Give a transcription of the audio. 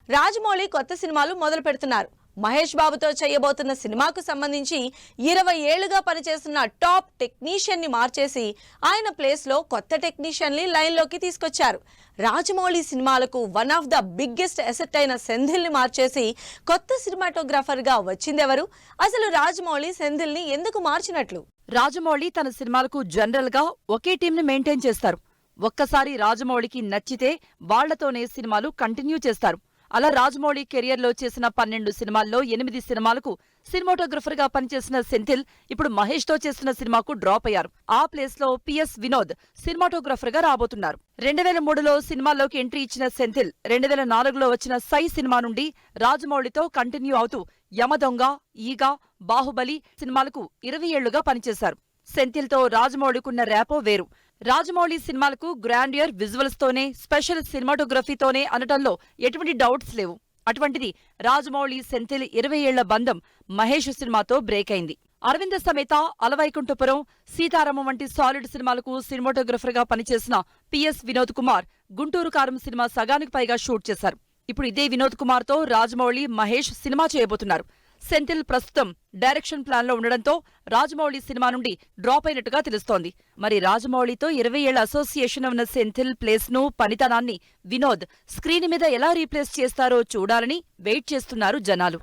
రాజమౌళి కొత్త సినిమాలు మొదలు పెడుతున్నారు. మహేష్ బాబుతో చేయబోతున్న సినిమాకు సంబంధించి 20 ఏళ్లుగా పనిచేస్తున్న టాప్ టెక్నీషియన్ ని మార్చేసి ఆయన ప్లేస్ లో కొత్త టెక్నీషియన్ ని లైన్ లోకి తీసుకొచ్చారు. రాజమౌళి సినిమాలకు one of the biggest asset అయిన సెంధిల్ ని మార్చేసి కొత్త సినిమాటోగ్రాఫర్ గా వచ్చిందెవరు? అసలు రాజమౌళి సెంధిల్ ని ఎందుకు మార్చినట్లు? రాజమౌళి తన సినిమాలకు జనరల్ గా ఒకే టీం ని మెయింటైన్ చేస్తారు. ఒక్కసారి రాజమౌళికి నచ్చితే వాళ్లతోనే సినిమాలు కంటిన్యూ చేస్తారు. అలా రాజమౌళి కెరియర్ లో చేసిన 12 సినిమాల్లో 8 సినిమాలకు సినిమాటోగ్రఫర్ గా పనిచేసిన సెంథిల్ ఇప్పుడు మహేష్ తో చేసిన సినిమాకు డ్రాప్ అయ్యారు. ఆ ప్లేస్ లో పిఎస్ వినోద్ సినిమాటోగ్రఫర్ గా రాబోతున్నారు. 2003లో సినిమాల్లోకి ఎంట్రీ ఇచ్చిన సెంథిల్ 2004లో వచ్చిన సై సినిమా నుండి రాజమౌళితో కంటిన్యూ అవుతూ యమదొంగ, ఈగ, బాహుబలి సినిమాలకు 20 ఏళ్లుగా పనిచేశారు. సెంథిల్ తో రాజమౌళికున్న ర్యాపో వేరు. రాజమౌళి సినిమాలకు గ్రాండియర్ విజువల్స్ తోనే, స్పెషల్ సినిమాటోగ్రఫీతోనే అనటంలో ఎటువంటి డౌట్స్ లేవు. అటువంటిది రాజమౌళి సెంథిల్ 20 ఏళ్ల బంధం మహేష్ సినిమాతో బ్రేక్ అయింది. అరవింద సమేత, అలవైకుంఠపురం, సీతారామం వంటి సాలిడ్ సినిమాలకు సినిమాటోగ్రఫర్ గా పనిచేసిన పిఎస్ వినోద్ కుమార్ గుంటూరు కారం సినిమా సగానికి పైగా షూట్ చేశారు. ఇప్పుడు ఇదే వినోద్ కుమార్ తో రాజమౌళి, మహేష్ సినిమా చేయబోతున్నారు. సెంథిల్ ప్రస్తుతం డైరెక్షన్ ప్లాన్ లో ఉండడంతో రాజమౌళి సినిమా నుండి డ్రాప్ అయినట్టుగా తెలుస్తోంది. మరి రాజమౌళితో 20 ఏళ్ల అసోసియేషన్ ఉన్న సెంథిల్ ప్లేస్ ను, పనితనాన్ని వినోద్ స్క్రీన్ మీద ఎలా రీప్లేస్ చేస్తారో చూడాలని వెయిట్ చేస్తున్నారు జనాలు.